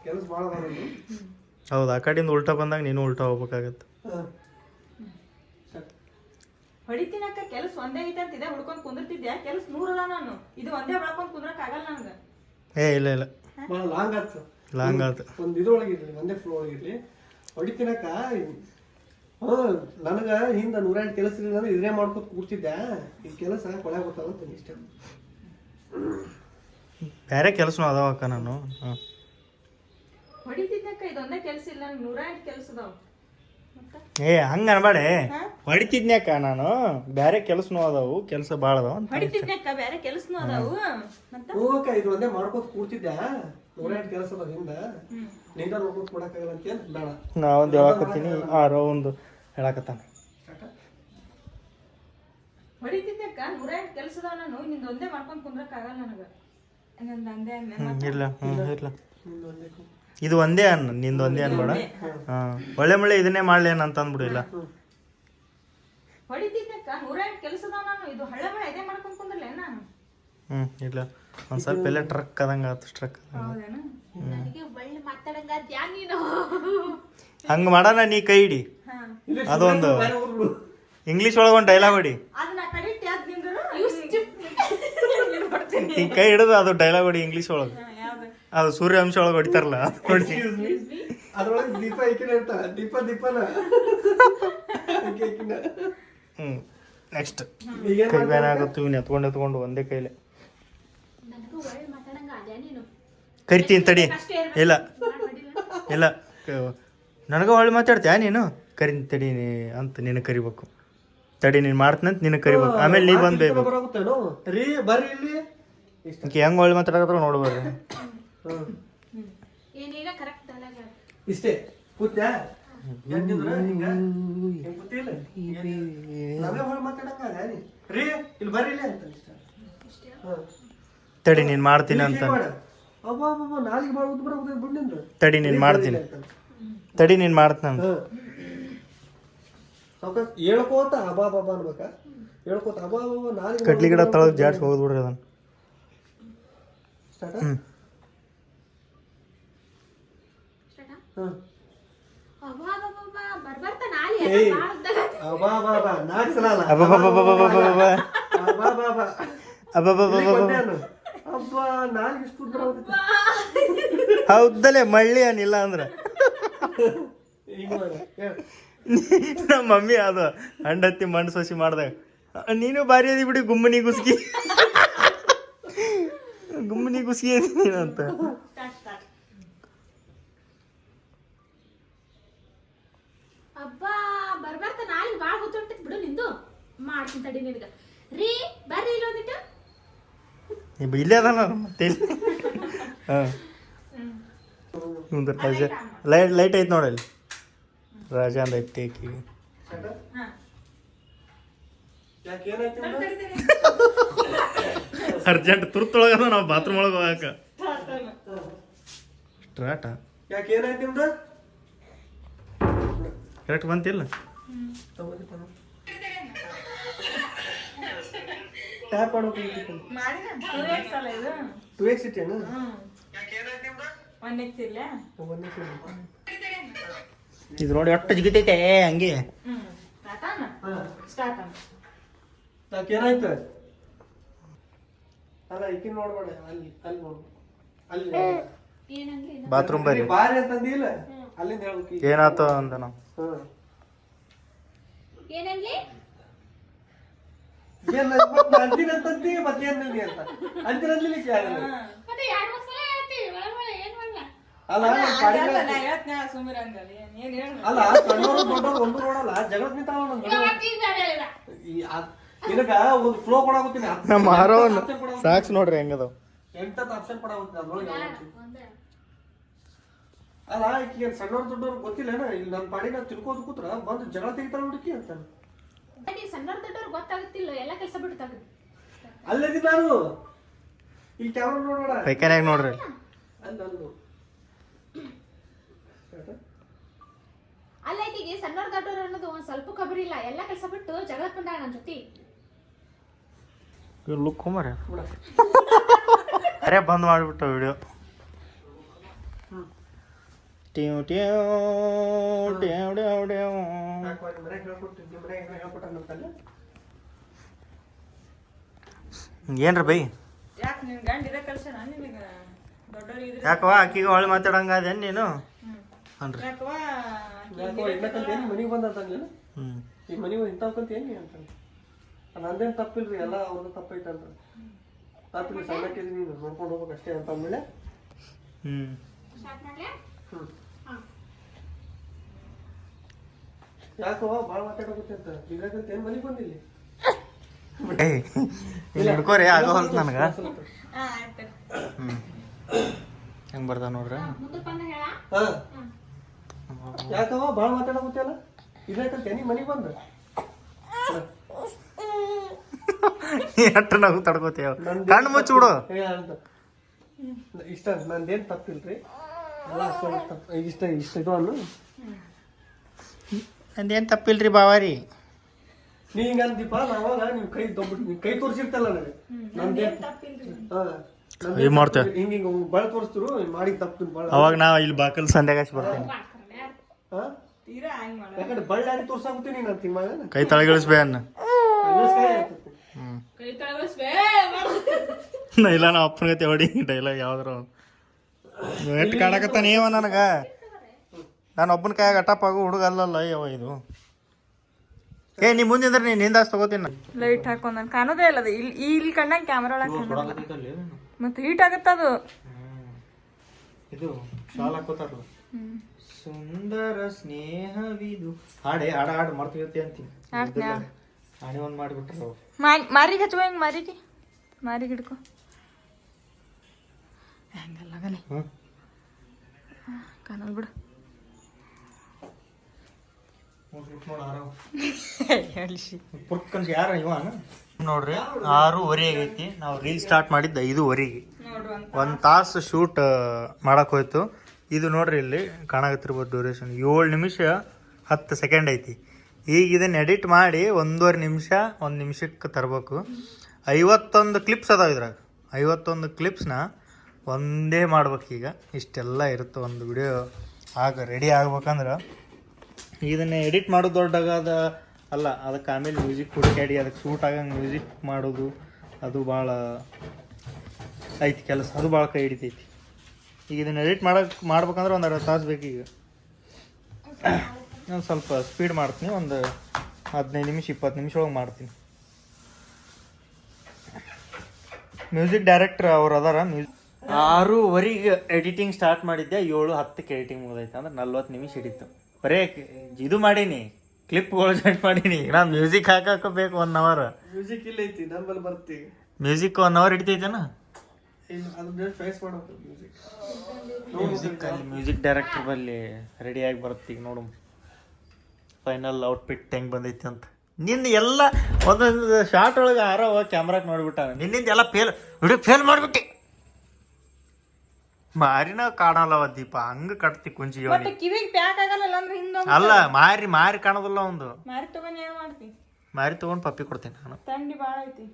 ಕೆಲಸ ಭಾಳ ಅದಾವ ನಾನು. ಹೌದು ಆ ಕಡೆಯಿಂದ ಉಲ್ಟಾ ಬಂದಾಗ ನೀನು ಉಲ್ಟಾ ಹೋಗ್ಬೇಕಾಗತ್ತೆ. ಹೊಡಿತೀನಕ್ಕ ಕೆಲಸ ಒಂದೇ ಐತೆ ಅಂತ ಇದೆ ಹುಡ್ಕೊಂಡ್ ಕುಂದಿರ್ತಿದ್ಯಾ. ಕೆಲಸ 100 ಅದ ನಾನು. ಇದು ಒಂದೇ ಬೆಳ್ಕೊಂಡ್ ಕುಂದ್ರಕ್ ಆಗಲ್ಲ ನನ್ಗ. ಇಲ್ಲ ಇಲ್ಲ ಭಾಳ ಲಾಂಗ್ ಆಯ್ತು. ಲಾಂಗ್ ಆಯ್ತು. ಒಂದು ಇದ್ರೊಳಗಿರ್ಲಿ ಒಂದೇ ಫ್ಲೋ ಒಳಗಿರ್ಲಿ ಹೊಡಿತೀನಕ್ಕ. ನನಗ ಹಿಂದ 108 ಕೆಲಸ ಇರಲಿಲ್ಲ ಅಂದ್ರೆ ಇದನ್ನೇ ಮಾಡ್ಕೊತ ಕೂರ್ತಿದ್ದೆ. ಈ ಕೆಲಸ ಕೊಳೆ ಗೊತ್ತಾಗುತ್ತೆ ಇಷ್ಟ. ಬೇರೆ ಕೆಲಸನೂ ಅದಾವ ಅಕ್ಕ ನಾನು. ಹೊಡಿತಿದ್ನಕ್ಕ ಇದೊಂದೇ ಕೆಲಸ ಇಲ್ಲ 108 ಕೆಲಸ ಅದಾವ. ಹಂಗ ಅನ್ಬೇಡ. ಹೊಡಿತಿದ್ನ್ಯಾಕ ನಾನು ಬೇರೆ ಕೆಲಸನೂ ಅದಾವು, ಕೆಲಸ ಭಾಳ ಅದಾವ ಅಂತ. ಹೊಡಿತಿದ್ನಕ್ಕ ಬೇರೆ ಕೆಲಸನೂ ಅದಾವು ಮತ್ತ ಹೋಗಕ್ಕ ಇದು ಒಂದೇ ಮಾಡ್ಕೊತ ಕೂರ್ತಿದ್ದೆ. 108 ಕೆಲಸ ಅದಾವ ಹಿಂದ ನಿಂದ ನೋಡ್ಕೊತ ಕೊಡಕ್ಕಾಗಲ್ಲ ಅಂತ ಏನ್ ಬೇಡ. ನಾ ಒಂದು ಹೇಳಕತ್ತೀನಿ ಆರೋ ಒಂದು ಹೇಳಕತ್ತಾನ. ಹೊಡಿತಿದ್ನಕ್ಕ 108 ಕೆಲಸ ಅದಾವ ನಾನು. ನಿಂದ ಒಂದೇ ಮಾಡ್ಕೊಂಡ್ ಕುಂದ್ರಕ್ ಆಗಲ್ಲ ನನಗ. ಇಲ್ಲ ಇಲ್ಲ ಇದು ಒಂದೇ ಅನ್ನ ನಿಂದು ಒಂದೇ ಅನ್ಬೇಡ. ಒಳ್ಳೆ ಮಳೆ ಇದನ್ನೇ ಮಾಡ್ಲಿ ಅಂತ ಅಂದ್ಬಿಡು. ಇಲ್ಲ ಹೊಡಿತಿದ್ನಕ್ಕ 108 ಕೆಲಸ ಅದಾವ ನಾನು. ಇದು ಹಳ್ಳ ಮಳೆ ಇದೇ ಮಾಡ್ಕೊಂಡ್ ಕುಂದ್ರಲ್ಲ ನಾನು. ಇಲ್ಲ ಒಂದ್ ಸ್ವಲ್ಪ ಎಲ್ಲ ಟ್ರಕ್ ಆದಂಗ ಆತು. ಸ್ಟ್ರಕ್ ಹೌದೇನ ನನಗೆ ಒಳ್ಳೆ ಮಾತಾಡಂಗ ಅದ್ಯಾ ನೀನು. ಹಂಗ ಮಾಡೋಣ. ನೀ ಕೈ ಹಿಡಿ. ಅದೊಂದು ಇಂಗ್ಲೀಷ್ ಒಳಗೆ ಒಂದು ಡೈಲಾಗ್ ಹೊಡಿ. ಅದನ್ನ ಕಡಿಟ್ಟಿ ಅದ್ ನಿಂದ್ರು ಈ ಕೈ ಹಿಡಿದು ಅದು ಡೈಲಾಗ್ ಹೊಡಿ ಇಂಗ್ಲೀಷ್ ಒಳಗೆ. ಅದು ಸೂರ್ಯಾಂಶ ಒಳಗೆ ಹೊಡಿತಾರಲ್ಲ ಅದು ಹೊಡಿ. ಅದ್ರೊಳಗೆ ದೀಪ ಐಕಿನ ಇರ್ತಾವ. ದೀಪನ ನೆಕ್ಸ್ಟ್ ಕೈ ಬ್ಯಾನ್ ಆಗುತ್ತೆ. ಇವ್ನು ಎತ್ಕೊಂಡು ಒಂದೇ ಕೈಲೆ ನನಗೂ ಒಳ್ಳೆ ಮಾತಾಡಂಗ ಅದ್ಯಾ ನೀನು. ಕರಿತೀನಿ ತಡಿ. ಇಲ್ಲ ಇಲ್ಲ ನನಗೆ ಒಳ್ಳೆ ಮಾತಾಡ್ತೀಯ ನೀನು. ಕರಿತೀನಿ ತಡಿ ಅಂತ ನಿನ್ನ ಕರಿಬೇಕು. ತಡಿ ನೀನು ಮಾಡ್ತೀನಂತ ನಿನ್ನ ಕರಿಬೇಕು. ಆಮೇಲೆ ನೀ ಬಂದು ಬೇಕು. ಬರಾಗುತ್ತೇನೋ ರೀ ಬರ್ರಿ ಇಲ್ಲಿ. ಹೆಂಗೆ ಒಳ್ಳೆ ಮಾತಾಡಕತ್ರ ನೋಡ್ಬರ್ರಿ. ಏನೀಗ ಕರೆಕ್ಟ್ ಅಲ್ಲ ಇಷ್ಟೇ ಕೂತ್ಯಾ ಹೆಂಗಿದ್ರ ಹಿಂಗ ಕೂತಿಲ್ಲ ನಾವೇ ಹೊಳ್ ಮಾತಾಡಂಗ ರೀ ಇಲ್ಲಿ ಬರ್ರಿ ಇಲ್ಲಿ ಅಂತ ತಡಿ ನೀನು ಮಾಡ್ತೀನಿ ಅಂತ. ಅಬ್ಬಾ ಅಬ್ಬಾ ನಾಲಿಗೆ ಭಾಳ ಉದ್ದ ಬರೋದು ಬಿಡ್ನಿಂದ. ತಡಿ ನೀನು ಮಾಡ್ತೀನಿ. ತಡಿ ನೀನು ಮಾಡ್ತೀನಿ. ಸಾವ್ಕಾಶ ಹೇಳ್ಕೋತ ಅಬಾ ಬಾಬಾ ಅನ್ಬೇಕಾ. ಹೇಳ್ಕೋತ ಅಬಾ ಬಾಬಾ ನಾಲಿಗೆ ಕಡ್ಲಿ ಗಿಡ ತಳಗ್ ಜಾಡ್ಸಿ ಹೋಗ್ಬಿಡ್ರಿ ಅದನ್ನ. ಬರ್ಬರ್ತಾ ನಾಲಿ ಅಬಾ ಬಾಬಾ 4 ಸಲ ಅಲ್ಲ. ಅಬ್ಬಬ್ಬಬ್ಬಬ್ಬಬ್ಬಬ್ಬ. ಅಬಾ ಬಾಬಾ ಅಬ್ಬಬ್ಬಬ್ಬಬ್ಬ. ಅಬ್ಬ ನಾನು ಇಷ್ಟು ಉದ್ದ ಹೋಗ್ತಿದ್ದೆ. ಹೌದಲ್ಲೇ ಮಳ್ಳಿ ಅನಿಲ್ಲ ಅಂದ್ರೆ ಈಗ ಮಾಡ ಹೇಳು. ನಮ್ಮ ಮಮ್ಮಿ ಅದು ಹಂಡತ್ತಿ ಮಣ್ಣು ಸೊಸಿ ಮಾಡ್ದಾಗ ನೀನು ಭಾರಿ ಅದಿ ಬಿಡಿ ಗುಮ್ಮನಿ ಗುಸ್ಗಿ ಗುಮ್ಮನಿ ಗುಸ್ಗಿ ಅದಿ ನೀನಂತ. ಅಬ್ಬಾ ಬರ್ಬಾರ್ದ ನಾಳೆ ಬಾಳ ಹೊತ್ತೊಂಟಿದ್ ಬಿಡು ನಿಂದು ಮಾಡ್ತೀನಿ ತಡಿ ನಿನಗ ರೀ ಬರ್ರಿ ಇಲ್ಲಿ ಒಂದಿಟ್ಟು ಇಲ್ಲೇ ಅದ ಮತ್ತೆ ಹಾಂ ರಾಜ ಲೈಟ್ ಐತೆ ನೋಡಲ್ಲಿ ರಾಜ ಅಂದ ಐತಿ ಆಕಿಗೆ ಯಾಕೆ ಏನಾಯ್ತು ನಿಮ್ದು? ಅರ್ಜೆಂಟ್ ತುರ್ತೊಳಗದ ನಾವು ಬಾತ್ರೂಮ್ ಒಳಗೆ ಹೋಗಾಕ ಸ್ಟ್ರಾಟ ಯಾಕೆ ಏನಾಯ್ತು ನಿಮ್ದು? ಕರೆಕ್ಟ್ ಬಂತಿಲ್ಲ ಟ್ಯಾಪ್ ಮಾಡ್ಬೇಕು ಮಾಡಿನ 2x ಅಲ್ಲ ಇದು 2x ಇಟ್ಟೇನು? ಒಂದ್ x ಇಲ್ಲ ಒಂದೇ ಸರಿ. ಇದು ನೋಡಿ ಒಟ್ಟು ಜಿಗಿತೈತೆ ಹಂಗೆ. ಸ್ಟಾರ್ಟ್ ಯಾಕೆ ಏನಾಯ್ತು? ಅಲ್ಲ ಈಕಿನ ನೋಡ್ಬೇಡ, ಅಲ್ಲಿ ಅಲ್ಲಿ ನೋಡು, ಅಲ್ಲಿ ಏನಂದ್ರೆ ಬಾತ್ರೂಮ್ ಬರ್ರಿ ಬಾರಿ ಅಂತಂದಿಲ್ಲ, ಅಲ್ಲಿಂದ ಹೇಳ್ಬೇಕು ಈಗ. ಏನಾತ ಅಂತ ನಾವು ಹ್ಮ್. ಏನಂದ್ಲಿ ಏನ್ ಮತ್ತೆ ಅಂತೀನಿ ಅಂತಂತಿ ಮತ್ತೆ ಏನ್ ನಿಲ್ದಿ ಅಂತ ಅಂತಿರಲಿಕ್ಕೆ ಆಗಲ್ಲ. ಮತ್ತೆ ಯಾರು ಸಲ ಹೇಳ್ತೀವಿ ಒಳಗೊಳ ಏನ್ ಮಾಡಲ್ಲ ಅಲ್ಲ ಪಾಡಿನ ಸುಮಿರ ಅಂದಲ್ಲಿ ಏನ್ ಹೇಳ ಅಲ್ಲ ಸಣ್ಣವರು ದೊಡ್ಡವರು ಒಂದು ನೋಡಲ್ಲ ಜಗಳ ನಿಂತಾವ ನಿನಗ ಒಂದು ಫ್ಲೋ ಕೊಡಾಗುತ್ತೀನಿ ನಮ್ಮ ಆರೋನ್ ಸಾಕ್ಸ್ ನೋಡ್ರಿ ಹೆಂಗದ ಎಂಟತ್ತು ಆಪ್ಷನ್ ಕೊಡಾಗುತ್ತೀನಿ ಅದ್ರೊಳಗೆ ಅಲ್ಲ ಈಗ ಸಣ್ಣವ್ರು ದೊಡ್ಡವ್ರು ಗೊತ್ತಿಲ್ಲೇನ ಇಲ್ಲಿ ನನ್ನ ಪಾಡಿನ ತಿಳ್ಕೋದು ಕೂತ್ರ ಬಂದು ಜಗಳ ತೆಗಿತಾರ ಹುಡುಕಿ ಅಂತ ಸಣ್ಣವ್ರ ದೊಡ್ಡವ್ರು ಗೊತ್ತಾಗುತ್ತಿಲ್ಲ ಎಲ್ಲ ಕೆಲಸ ಬಿಡ್ತಾಗ ಅಲ್ಲದಿ ನಾನು ಇಲ್ಲಿ ಕ್ಯಾಮ್ರಾ ನೋಡೋಣ ಪೈಕಾನ್ಯಾಗ ನೋಡ್ರಿ ಅಲ್ಲ ಅಲ್ಲ ಅಲ್ಲ ಈಕಿಗೆ ಸಣ್ಣವ್ರ ದೊಡ್ಡವ್ರು ಅನ್ನೋದು ಒಂದ್ ಸ್ವಲ್ಪ ಖಬರ್ ಇಲ್ಲ ಎಲ್ಲ ಕೆಲಸ ಬಿಟ್ಟು ಜಗಳಕ್ಕೆ ಬಂದಾಗ ನನ್ನ ಜೊತೆ ಲುಕ್ ಮರ ಅರೆ ಬಂದ್ ಮಾಡಿಬಿಟ್ಟು ವಿಡಿಯೋ ಟ್ಯೂ ಟ್ಯೂ ಟ್ಯೂ ಟ್ಯೂ ಟ್ಯೂ. ಏನ್ರಿ ಬೈ ಯಾಕೆ ನಿನ್ ಗಂಡ ಇದ ಕಲ್ಸನ ನಿನಗ ದೊಡ್ಡವ್ರಿಗೆ ಇದ್ರ ಯಾಕವ ಆಕಿಗೆ ಹೊಳ್ಳಿ ಮಾತಾಡಂಗ ಅದೇನ್ ನೀನು ಅನ್ರಿ ಯಾಕವ ಮನಿಗೆ ಬಂದಂತ ಹ್ಞೂ ಈ ಮನಿ ಇಂಥವ್ಕಂತ ಏನಿ ಅಂತ ನಂದೇನು ತಪ್ಪಿಲ್ರಿ ಎಲ್ಲ ಅವ್ರದ್ದು ತಪ್ಪೈತಂತ ತಪ್ಪಿಲ್ಲ ಸಣ್ಣಕ್ಕಿದ್ ನೀನು ನೋಡ್ಕೊಂಡು ಹೋಗ್ಬೇಕು ಅಷ್ಟೇ ಅಂತ ಅಂದ್ಮೇಲೆ ಹ್ಞೂ ಯಾಕೋ ಭಾಳ ಮಾತಾಡೋಗುತ್ತೆ ಅಂತ ಇದ್ರಾಗಂತ ಏನು ಮನಿಗೆ ಬಂದಿಲ್ಲಿ ಏಯ್ ಇಲ್ಲಿ ಹಿಡ್ಕೋರಿ ಆಗೋ ಹೊಲ್ತು ನನಗೆ ಆಯ್ತು ಹ್ಞೂ ಹೆಂಗೆ ಬರ್ತಾವ ನೋಡ್ರಿ ಮುಂದಕ್ಕೆ ಬಂದ ಹೇಳ ಹಾಂ ಯಾಕವ ಭಾಳ ಮಾತಾಡೋಗುತ್ತೆ ಅಲ್ಲ ಇದ್ರಾಗಂತ ನೀ ಮನಿಗೆ ಬಂದ ಎಷ್ಟು ನಾವು ತಡ್ಕೋತೇವ ಕಣ್ಣು ಮುಚ್ಚಿಬಿಡು ಅಂತ ಇಷ್ಟ ನಂದೇನು ತಪ್ಪಿಲ್ರಿ ಎಲ್ಲ ಅಷ್ಟೊಂದು ತಪ್ಪು ಇಷ್ಟ ಇದು ಅನ್ನು ನಂದೇನು ತಪ್ಪಿಲ್ರಿ ಬಾವಾರಿ ನೀ ಹಿಂಗ ಅಂದೀಪ ನಾವಾಗ ನೀವು ಕೈ ದೊಡ್ಬಿಟ್ಟು ನೀವು ಕೈ ತೋರಿಸಿರ್ತಲ್ಲ ನನಗೆ ನಂದೇನು ಏನ್ ಮಾಡ್ತೇವೆ ಹಿಂಗ ಹಿಂಗ ಬಳ ತೋರಿಸ್ತಿರು ಮಾಡಿ ತಪ್ಪು ಬಳ ಅವಾಗ ನಾವು ಇಲ್ಲಿ ಬಾಕಲ್ ಸಂಧ್ಯಾಗ ಬರ್ತೀನಿ ಹಾ ತೀರಾ ಹಂಗ್ ಮಾಡ ಯಾಕಂದ್ರೆ ಬಳ್ಳಾರಿ ತೋರ್ಸಾಗುತ್ತೀನಿ ನಾನು ತಿಮ್ಮ ಕೈ ತಳಗಿಳಿಸ್ಬೇ ಅನ್ನ ಹ್ಞೂ ಕೈ ತಳಗಸ್ಬೇ ಇಲ್ಲ ನಮ್ಮ ಅಪ್ಪನ ಗತಿ ಹೊಡಿ ಡೈಲಾಗ್ ಯಾವ್ದಾರ ಎಷ್ಟು ಕಾಡಕತ್ತಾನ ಏವ ನನಗೆ ನಾನು ಒಬ್ಬನ ಕೈಯಾಗ ಅಟಪಾಗು ಹುಡುಗ ಅಲ್ಲಲ್ಲ ಯಾವ ಇದು ಏ ನೀ ಮುಂದಿಂದ್ರೆ ನೀನು ಹಿಂದಾಸ್ ತಗೋತೀನಿ ಲೈಟ್ ಹಾಕೊಂಡ್ ನನ್ ಕಾಣೋದೇ ಇಲ್ಲ ಅದು ಇಲ್ಲಿ ಕಣ್ಣಾಗ ಕ್ಯಾಮ್ರಾ ಒಳಗೆ ಮತ್ತೆ ಹೀಟ್ ಆಗತ್ತ ಅದು ಇದು ಶಾಲ್ ಹಾಕೋತಾರಲ್ಲ ಸುಂದರ ಸ್ನೇಹವಿದು ಹಾಡೇ ಹಾಡು ಮರ್ತಿಗತ್ತೆ ಅಂತೀನಿ ಹಾಣಿ ಒಂದು ಮಾಡಿಬಿಟ್ರು ಮಾರಿಗೆ ಹಚ್ಚುವ ಹಿಂಗ್ ಮಾರಿಗೆ ಹಿಡ್ಕೊ ಹಂಗಲ್ಲ ಕಾಣಲ್ ಬಿಡು ಯಾರ ಇವನ ನೋಡ್ರಿ 6:30 ಆಗೈತಿ ನಾವು ರೀಲ್ ಸ್ಟಾರ್ಟ್ ಮಾಡಿದ್ದು 5:30 ಒಂದು ತಾಸು ಶೂಟ್ ಮಾಡಕ್ ಹೋಯ್ತು. ಇದು ನೋಡ್ರಿ ಇಲ್ಲಿ ಕಾಣಕತ್ತಿರ್ಬೋದು ಡ್ಯೂರೇಷನ್ 7 ನಿಮಿಷ 10 ಸೆಕೆಂಡ್ ಐತಿ. ಈಗ ಇದನ್ನ ಎಡಿಟ್ ಮಾಡಿ 1.5 ನಿಮಿಷ 1 ನಿಮಿಷಕ್ಕೆ ತರಬೇಕು. 51 ಕ್ಲಿಪ್ಸ್ ಅದಾವ ಇದ್ರಾಗ. 51 ಕ್ಲಿಪ್ಸ್ನ ಒಂದೇ ಮಾಡ್ಬೇಕೀಗ. ಇಷ್ಟೆಲ್ಲ ಇರುತ್ತೆ ಒಂದು ವಿಡಿಯೋ ರೆಡಿ ಆಗ್ಬೇಕಂದ್ರೆ. ಇದನ್ನ ಎಡಿಟ್ ಮಾಡೋದು ದೊಡ್ಡಾಗದ ಅಲ್ಲ, ಅದಕ್ಕೆ ಆಮೇಲೆ ಮ್ಯೂಸಿಕ್ ಹುಡುಕಾಡಿ ಅದಕ್ಕೆ ಸೂಟ್ ಆಗಂಗೆ ಮ್ಯೂಸಿಕ್ ಮಾಡೋದು ಅದು ಭಾಳ ಐತಿ ಕೆಲಸ, ಅದು ಭಾಳ ಕೈ ಹಿಡಿತೈತಿ. ಈಗ ಇದನ್ನು ಎಡಿಟ್ ಮಾಡ್ಬೇಕಂದ್ರೆ ಒಂದು ಅರ್ಧ ತಾಸು ಬೇಕು. ಈಗ ನಾನು ಸ್ವಲ್ಪ ಸ್ಪೀಡ್ ಮಾಡ್ತೀನಿ, ಒಂದು 15 ನಿಮಿಷ 20 ನಿಮಿಷ ಒಳಗೆ ಮಾಡ್ತೀನಿ. ಮ್ಯೂಸಿಕ್ ಡೈರೆಕ್ಟರ್ ಅವ್ರು ಅದಾರ. 6:15 ಎಡಿಟಿಂಗ್ ಸ್ಟಾರ್ಟ್ ಮಾಡಿದ್ದೆ, 7:10 ಎಡಿಟಿಂಗ್ ಮುಗಿದೈತೆ. ಅಂದ್ರೆ 40 ನಿಮಿಷ ಹಿಡಿತು. ಬರೇ ಇದು ಮಾಡೀನಿ, ಕ್ಲಿಪ್ಗಳು ಜಾಯಿಂಟ್ ಮಾಡೀನಿ. ನಾನು ಮ್ಯೂಸಿಕ್ ಹಾಕಬೇಕು 1 ಅವರ್. ಮ್ಯೂಸಿಕ್ ಇಲ್ಲ ಐತಿ ನಮ್ಮಲ್ಲಿ ಬರ್ತೀವಿ. ಮ್ಯೂಸಿಕ್ 1 ಅವರ್ ಹಿಡಿತೈತೇನ? ಅದನ್ನ ಫೇಸ್ ಮಾಡ್ಬೇಕು ಮ್ಯೂಸಿಕ್ ಡೈರೆಕ್ಟರ್ ಬಲ್ಲಿ ರೆಡಿಯಾಗಿ ಬರುತ್ತೆ. ಈಗ ನೋಡು ಫೈನಲ್ ಔಟ್ಫಿಟ್ ಹೆಂಗೆ ಬಂದೈತಿ ಅಂತ. ನಿಂದು ಎಲ್ಲ ಒಂದೊಂದು ಶಾರ್ಟ್ ಒಳಗೆ ಆರವ ಕ್ಯಾಮ್ರಾಕ್ ನೋಡ್ಬಿಟ್ಟ. ನಿನ್ನಿಂದ ಎಲ್ಲ ವಿಡಿಯೋ ಫೇಲ್ ಮಾಡ್ಬಿಟ್ಟೆ. ಮಾರಿನ ಕಾಣಲ್ಲವ ದೀಪ, ಹಂಗ ಕಟ್ತಿ ಕುಂಚಿ ಮತ್ತೆ ಕಿವಿಗೆ ಪ್ಯಾಕ್ ಆಗಲ್ಲ ಅಂದ್ರೆ ಹಿಂದೊಂದು ಅಲ್ಲ, ಮಾರಿ ಕಾಣೋದಿಲ್ಲ ಒಂದು. ಮಾರಿ ತಗೊಂಡ್ ಏನ್ ಮಾಡ್ತಿ? ಮಾರಿ ತಗೊಂಡು ಪಪ್ಪಿ ಕೊಡ್ತೀನಿ ನಾನು. ಥಂಡಿ ಭಾಳ ಐತಿ.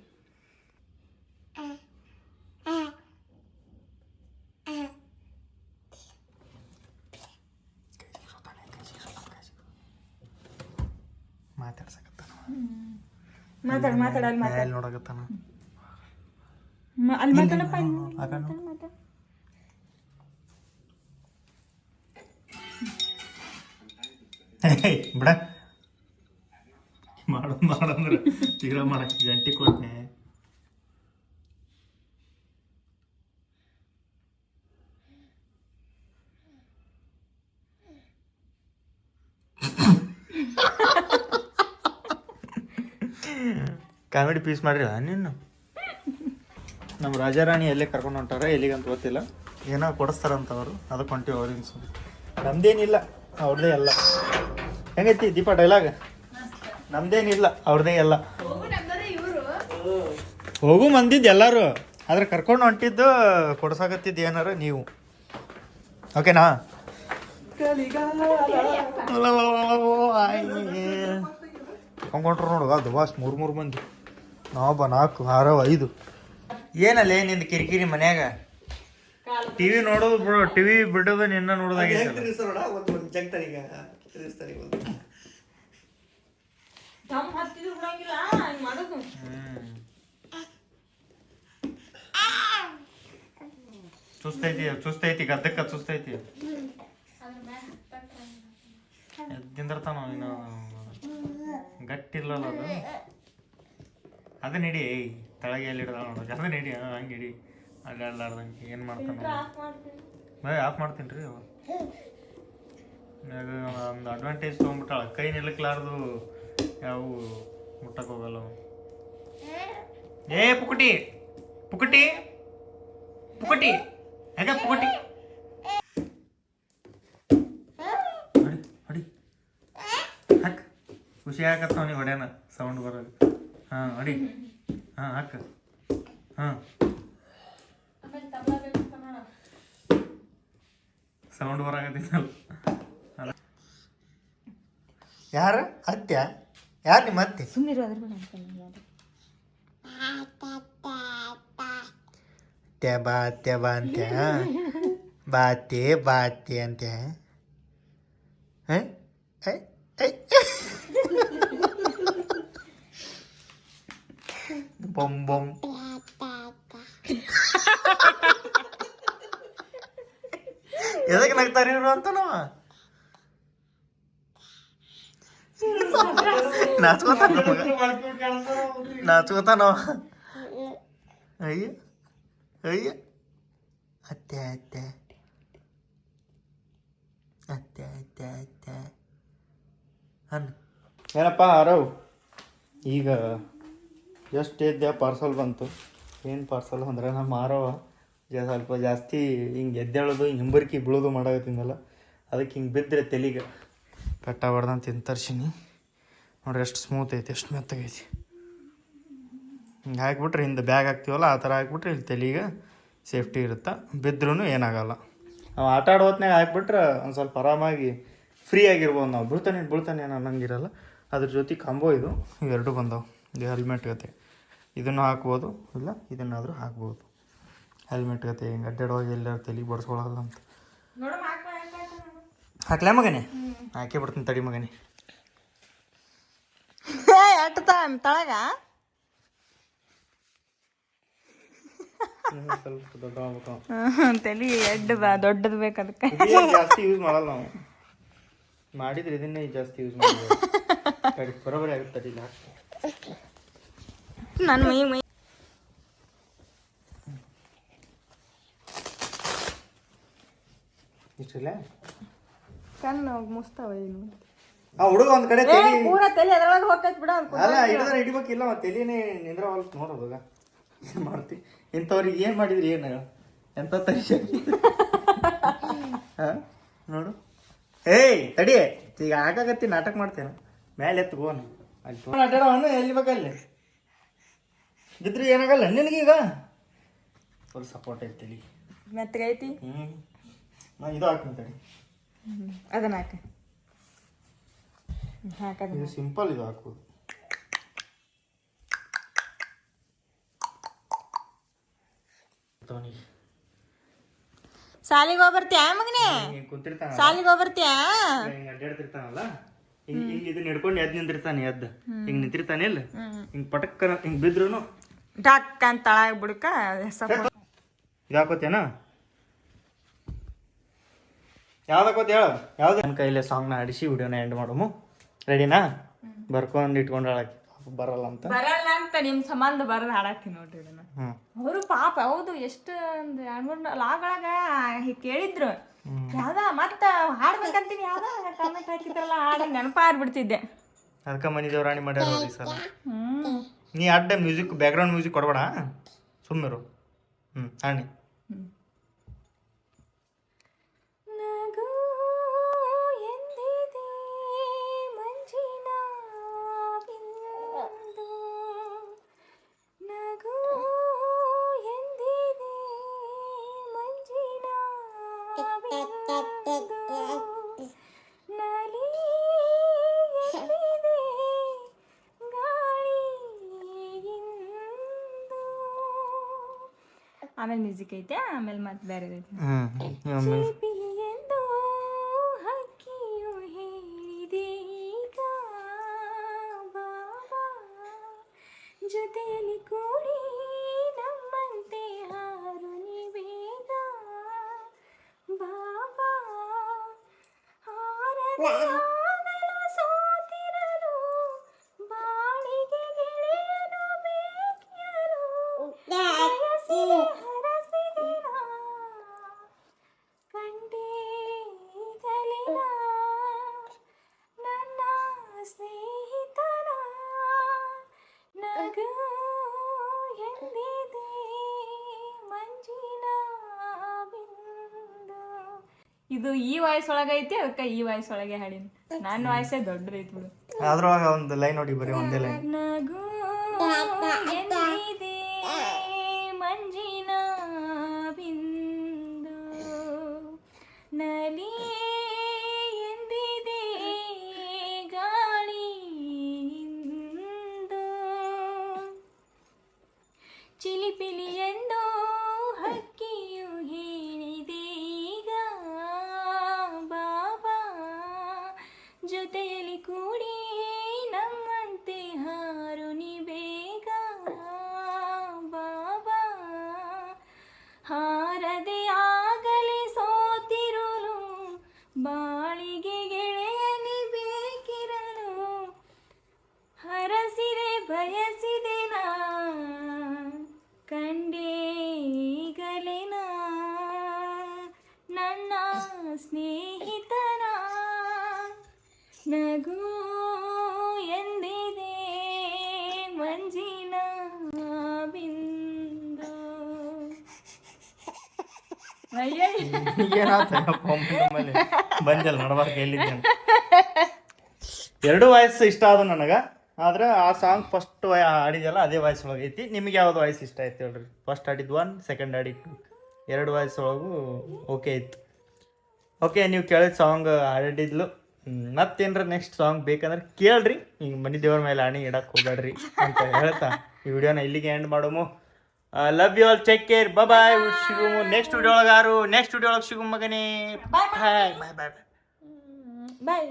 ಮಾತಾಡ್ಸಕತ್ತಾನ, ಮಾತಾಡ ಅಲ್ಲಿ ಮಾತಾಡ, ನೋಡಕತ್ತಾನ. ಅಲ್ಲಿ ಮಾತಾಡಪ್ಪ. ಬಿಡ ಮಾಡಂದ್ರೆ ತೀರಾ ಮಾಡಕ್ ಗಂಟಿ ಕೊಟ್ನೆ. ಕಾಮಿಡಿ ಪೀಸ್ ಮಾಡ್ರಿ ನೀನು. ನಮ್ಮ ರಾಜಾರಾಣಿ ಎಲ್ಲೇ ಕರ್ಕೊಂಡು ಹೊಂಟಾರ, ಎಲ್ಲಿಗಂತ ಗೊತ್ತಿಲ್ಲ. ಏನೋ ಕೊಡಿಸ್ತಾರಂತ ಅವರು, ಅದಕ್ಕೆ ಹೊಂಟಿವಿ ಅವ್ರಿಗೆ. ಸುಮ್ಮನೆ ನಮ್ದೇನಿಲ್ಲ, ಅವ್ರದ್ದೇ ಎಲ್ಲ. ಹೆಂಗೈತಿ ದೀಪ ಡೈಲಾಗ್? ನಮ್ದೇನಿಲ್ಲ, ಅವ್ರದ್ದೇ ಎಲ್ಲ. ಹೋಗು ಮಂದಿದ್ದು ಎಲ್ಲರೂ, ಆದ್ರೆ ಕರ್ಕೊಂಡು ಹೊಂಟಿದ್ದು ಕೊಡ್ಸಾಕತ್ತಿದ್ದು ಏನಾರ ನೀವು. ಓಕೆನಾ? ಕೊಂಡ್ರು ನೋಡು, ಅದು ಬಾಸ್ 3 ಮಂದಿ. ನಾವೊಬ್ಬ 4, 6, 5. ಏನಲ್ಲೇ ನಿಂದು ಕಿರಿಕಿರಿ ಮನ್ಯಾಗ? ಟಿವಿ ನೋಡೋದು ಬಿಡು, ಟಿವಿ ಬಿಡೋದು ನಿನ್ನ ನೋಡೋದಾಗೈತೆ. ದಮ್ ಹತ್ತಿದ್ರು ಬಿಡಂಗಿಲ್ಲ ಹಿಂಗ್ ಮಾಡೋದು. ಚುಸ್ತೈತಿ ಗದ್ದಕ್ಕ ಚುಸ್ತೈತಿ. ಎದ್ದಿಂದಿರ್ತಾನ ಇನ್ನು ಗಟ್ಟಿಲ್ಲಲ್ಲ ಅದು. ಅದನ್ನ ಹಿಡಿ, ತಳಗೆ ಎಲ್ಲಿ ಹಿಡ್ದ ನೋಡ, ಅದನ್ನ ಹಿಡಿ. ಹಂಗೆ ಹಿಡಿ, ಅಡ್ಡಾಡ್ಲಾರ್ದಂಗೆ. ಏನು ಮಾಡ್ತಾನ? ಆಫ್ ಮಾಡ್ತೀನಿ ರೀ. ಒಂದು ಅಡ್ವಾಂಟೇಜ್ ತೊಗೊಂಡ್ಬಿಟ್ಟಾಳ, ಕೈ ನಿಲ್ಲಕ್ಲಾರ್ದು ಯಾವ ಮುಟ್ಟಕ್ಕೆ ಹೋಗಲ್ಲ. ಏ ಪುಕುಟಿ ಪುಕುಟಿ ಪುಕುಟಿ ಹೇಗ ಪುಕುಟಿ ಹೊಡಿ ಹೊಡಿ ಹಾಕ್. ಖುಷಿ ಹಾಕತ್ತ ನೀವು ಹೊಡ್ಯಾನ, ಸೌಂಡ್ ಬರೋದು. ಹಾಂ ಹೊಡಿ, ಹಾಂ ಹಾಕ. ಹಾಂ ಸೌಂಡ್ ಬರಾಕತ್ತಿದ್ದಲ್ಲ. ಯಾರು ಅತ್ಯ? ಯಾರು ನಿಮ್ಮ ಅತ್ತೆ? ಸುಮ್ಮನಿರು, ಅದ್ರ ಮೇಲೆ ಅನ್ಕೊಂಡು ಬಾತ್ಯ ಬಾ ಅಂತ್ಯ, ಬಾತೆ ಅಂತ್ಯ. ಬೊಮ್ ಬೊಮ್. ಎದಕ್ಕೆ ನಗ್ತಾರೆ ಇವರು ಅಂತ ನಾವು ನಾಚ್ಕೋತಾನ. ಅಯ್ಯ ಅಯ್ಯ ಅತ್ತೆ ಅತ್ತೆ ಅತ್ತೆ ಅತ್ತೆ ಅತ್ತೆ ಅನ್ನ. ಏನಪ್ಪ ಆರವ್, ಈಗ ಎಷ್ಟು ಇದ್ದೆ ಪಾರ್ಸಲ್ ಬಂತು. ಏನು ಪಾರ್ಸಲ್ ಅಂದ್ರೆ ನಮ್ಮ ಆರವ ಸ್ವಲ್ಪ ಜಾಸ್ತಿ ಹಿಂಗೆ ಎದ್ದೇಳೋದು, ಹಿಂಗೆ ಹಿಂಬರ್ಕಿ ಬೀಳೋದು ಮಾಡಾಕತ್ತಿಂದಲ್ಲ, ಅದಕ್ಕೆ ಹಿಂಗೆ ಬಿದ್ದರೆ ತೆಲಿಗೆ ಪೆಟ್ಟ ಹೊಡ್ದಂತ ತಿಂತರ್ಸಿನಿ. ನೋಡ್ರಿ ಎಷ್ಟು ಸ್ಮೂತ್ ಐತಿ, ಎಷ್ಟು ಮೆತ್ತಗೈತಿ. ಹಿಂಗೆ ಹಾಕ್ಬಿಟ್ರೆ ಹಿಂದೆ ಬ್ಯಾಗ್ ಹಾಕ್ತೀವಲ್ಲ ಆ ಥರ ಹಾಕ್ಬಿಟ್ರೆ ಇಲ್ಲಿ ತೆಲಿಗೆ ಸೇಫ್ಟಿ ಇರುತ್ತೆ, ಬಿದ್ರೂ ಏನಾಗಲ್ಲ. ನಾವು ಆಟ ಆಡೋ ಹೊತ್ನಾಗ ಹಾಕ್ಬಿಟ್ರೆ ಒಂದು ಸ್ವಲ್ಪ ಆರಾಮಾಗಿ ಫ್ರೀ ಆಗಿರ್ಬೋದು. ನಾವು ಬೀಳ್ತಾನೆ ಏನು ಅನ್ನಂಗಿರಲ್ಲ. ಅದ್ರ ಜೊತೆ ಕಾಂಬೋ ಇದು ಇವೆರಡು ಬಂದವು. ಇದು ಹೆಲ್ಮೆಟ್ ಗತೆ, ಇದನ್ನು ಹಾಕ್ಬೋದು, ಇಲ್ಲ ಇದನ್ನಾದರೂ ಹಾಕ್ಬೋದು. ಹೆಲ್ಮೆಟ್ ಗತೆ ಹಿಂಗೆ ಅಡ್ಡಾಡುವಾಗ ಎಲ್ಲರೂ ತಲೆಗೆ ಬಡಿಸ್ಕೊಳ್ಳಲ್ಲ ಅಂತ. ಹಾಕ್ಲೇ ಮಗನೇ? ಹಾಕೇ ಬಿಡ್ತೀನಿ ತಡಿ ಮಗನೇ. ಎಟ್ಟತ ತಳಗ ಸ್ವಲ್ಪ ದೊಡ್ಡ ಆಗ್ಬೇಕು. ತಲೆ ಎಡ್ಡು ದೊಡ್ಡದು ಬೇಕು ಅದಕ್ಕೆ. ಇದೇನ್ ಜಾಸ್ತಿ ಯೂಸ್ ಮಾಡಲ್ಲ ನಾವು. ಮಾಡಿದ್ರೆ ಇದನ್ನೇ ಜಾಸ್ತಿ ಯೂಸ್ ಮಾಡ್ತೀವಿ. ಬರೋಬರಿ ಆಗುತ್ತೆ ಇಲ್ಲ. ನನ್ನ ಮೈ ಇಷ್ಟಿಲ್ಲ ಕಣ್ಣು ಮುಸ್ತಾವ ಏನು ಆ ಹುಡುಗ ಒಂದ್ ಕಡೆ ತಲಿ ಪೂರಾ ತಲೆ ಅದ್ರೊಳಗೆ ಹೋಗ್ತೈತಿ ಬಿಡ. ಅಲ್ಲ ಹಿಡಿದ್ರೆ ಹಿಡಿಬೇಕಿಲ್ಲ ಮತ್ತೆ ತಲಿನೇ ನಿಂದ್ರವಲ್ತು ನೋಡೋದಾಗ ಏನ್ ಮಾಡ್ತಿ ಇಂಥವ್ರಿಗೆ ಏನ್ ಮಾಡಿದ್ರಿ ಏನು ಎಂತ ತರಿಸಿ ನೋಡು. ಏಯ್ ತಡಿ ಈಗ ಆಗಾಗತ್ತಿ ನಾಟಕ ಮಾಡ್ತೇನೆ ಮೇಲೆ ಎತ್ಕೋನು ಅಲ್ಲಿ ಆಟಾಡವನು ಎಲ್ಲಿ ಬೇಕಲ್ಲಿ ಬಿದ್ರಿ ಏನಾಗಲ್ಲ ನಿನಗೀಗ ಫುಲ್ ಸಪೋರ್ಟ್ ಐತಿ ಮೆತ್ತಗೈತಿ. ನಾ ಇದು ಹಾಕ್ತೀನಿ ತಡಿ. ಅದನ್ನ ಹಾಕದ ಇದು ಸಿಂಪಲ್ ಇದು ಹಾಕೋದು. ಸಾಲಿಗೆ ಹೋಗ್ಬರ್ತೀಯ ಮಗನೇ? ಕುಂತಿರ್ತಾನ ಸಾಲಿಗೆ ಹೋಗ್ಬರ್ತೀಯ? ಹಿಂಗ ಅಡ್ಡಾಡ್ತಿರ್ತಾನಲ್ಲ ಹಿಂಗ್ ಹಿಂಗ್ ಇದನ್ನ ಹಿಡ್ಕೊಂಡು ಎದ್ ನಿಂತಿರ್ತಾನೆ ಎದ್ದು ಹಿಂಗ್ ನಿಂತಿರ್ತಾನೆ ಇಲ್ಲ ಹಿಂಗ್ ಪಟಕ್ಕನ ಹಿಂಗ್ ಬಿದ್ರುನು ಡಕ್ ಅಂತ ತಳಗ ಬಿಡ್ಕ ಇದು ಹಾಕೋತೇನ ಯಾವ್ದು ಹಾಕೋತ ಹೇಳ ಯಾವ್ದು ನನ್ನ ಕೈಲೇ ಸಾಂಗ್ನ ಆಡಿಸಿ ವಿಡಿಯೋನ ಎಂಡ್ ಮಾಡಮು. ರೆಡಿನಾ? ಬರ್ಕೊಂಡ್ ಇಟ್ಕೊಂಡಾಳಕ್ಕೆ ಬರಲ್ಲ ಅಂತ ಬರಲ್ಲ ಅಂತ ನಿಮ್ ಸಂಬಂಧ ಬರದ್ ಹಾಡಾಕ್ತೀನಿ ನೋಡ್ರಿ ಇದನ್ನ. ಅವರು ಪಾಪ ಹೌದು ಎಷ್ಟು ಒಂದ್ 2-3 ಲಾಗಳಾಗ ಕೇಳಿದ್ರು ಯಾವ್ದ ಮತ್ತ ಹಾಡ್ಬೇಕಂತೀನಿ ಯಾವ್ದ ಕಮೆಂಟ್ ಹಾಕಿದ್ರಲ್ಲ ಹಾಡ ನೆನಪಾಗ್ಬಿಡ್ತಿದ್ದೆ. ಅದಕ್ಕೆ ಮನಿ ದೇವರಾಣಿ ಮಾಡ್ಯಾರ ನೋಡಿ ಈ ಸಲ. ನೀ ಅಡ್ಡ ಮ್ಯೂಸಿಕ್ ಬ್ಯಾಕ್ಗ್ರೌಂಡ್ ಮ್ಯೂಸಿಕ್ ಕೊಡ್ಬೇಡ ಸುಮ್ಮರು. ಹಾಣಿ ಆಮೇಲೆ ಮ್ಯೂಸಿಕ್ ಐತೆ ಆಮೇಲೆ ಮತ್ತೆ ಬೇರೆ ಐತೆ. ಎಂದು ಹಕ್ಕಿಯು ಹೇಳಿದೀಗ ಬಾಬಾ ಜೊತೆಯಲ್ಲಿ ಕೂಡಿ ನಮ್ಮಂತೆ ಹಾರುನಿ ಬೇಗ ಬಾಬಾ ಹಾರಲು ಸೋತಿರಲು ಬಾಳಿಗೆ ಗೆಳೆಯನು ಬೇಕಿರಲು ಬಯಸಿದೆ ಹರಸಿದಿನ ಕಂಡೀಗಲಿನ ನನ್ನ ಸ್ನೇಹಿತನ ನಗು ಎಂದಿದೆ ಮಂಜಿನ ಬಿಂದು. ಇದು ಈ ವಾಯ್ಸ್ ಒಳಗೆ ಐತಿ ಅದಕ್ಕೆ ಈ ವಾಯ್ಸ್ ಒಳಗೆ ಹಾಡಿನ. ನನ್ನ ವಾಯ್ಸೇ ದೊಡ್ಡದೈತಿ ಬಿಡು. ಅದ್ರೊಳಗ ಒಂದು ಲೈನ್ ನೋಡಿ ಬರೀ ಒಂದೇ ಲೈನ್. ನಗು ಎಂದಿದೆ ಮಂಜಿನ ಬಿಂದು ನಲಿ ಎಂದಿದೆ ಗಾಳಿಯಿಂದ ಚಿಲಿಪಿಲಿ ಎಂದು ಹಕ್ಕಿಯು ಹೇಳಿದೀಗ ಬಾಬಾ ಜೊತೆಯಲ್ಲಿ ಕೂಡಿ ನಮ್ಮಂತೆ ಹಾರುನಿ ಬೇಗ ಬಾಬಾ ಹಾರದೆ ಆಗಲಿ ಸೋತಿರಲು ಬಾಳಿಗೆ ಗೆಳೆಯನಿ ಬೇಕಿರಲು ಹರಸಿದೆ ಬಯಸಿದೆ ನಾ ಕಂಡೀಗಲಿನ ನನ್ನ ಸ್ನೇಹಿತನ ನಗು ಎಂದಿದೆ ಮಂಜಿನ ಬಿಂದು. ಬಂದಲ್ಲ ನಡಬಾರ್ಕ ಎಲ್ಲಿದ್ದೇನೆ. ಎರಡು ವಾಯ್ಸ್ ಇಷ್ಟ ಆದ ನನಗೆ. ಆದ್ರೆ ಆ ಸಾಂಗ್ ಫಸ್ಟ್ ಆಡಿದೆಲ್ಲ ಅದೇ ವಾಯ್ಸ್ ಒಳಗೆ ಐತಿ. ನಿಮ್ಗೆ ಯಾವ್ದು ವಾಯ್ಸ್ ಇಷ್ಟ ಆಯ್ತು ಹೇಳ್ರಿ? ಫಸ್ಟ್ ಆಡಿದ್ದು 1, ಸೆಕೆಂಡ್ ಆಡಿದ್ದು 2. 2 ವಾಯ್ಸ್ ಒಳಗೂ ಓಕೆ ಇತ್ತು. ಓಕೆ, ನೀವು ಕೇಳಿದ ಸಾಂಗ್ ಹಾಡಿದ್ಲು. ಮತ್ತೇನ್ರ ನೆಕ್ಸ್ಟ್ ಸಾಂಗ್ ಬೇಕಂದ್ರೆ ಕೇಳ್ರಿ. ಈಗ ಮನಿ ದೇವ್ರ ಮೇಲೆ ಆಣಿ ಇಡಕ್ಕೆ ಹೋಗ್ಬೇಡ್ರಿ ಅಂತ ಹೇಳ್ತಾ ಈ ವಿಡಿಯೋನ ಇಲ್ಲಿಗೆ ಎಂಡ್ ಮಾಡೋಮು. Love you all, take care, bye. ಸಿಗುಮು ನೆಕ್ಸ್ಟ್ ವಿಡಿಯೋ ಒಳಗಾರು. ನೆಕ್ಸ್ಟ್ ವಿಡಿಯೋ ಒಳಗೆ ಸಿಗುಮ ಮಗನೇ. ಬಾಯ್ ಬಾಯ್ ಬಾಯ್ ಬಾಯ್.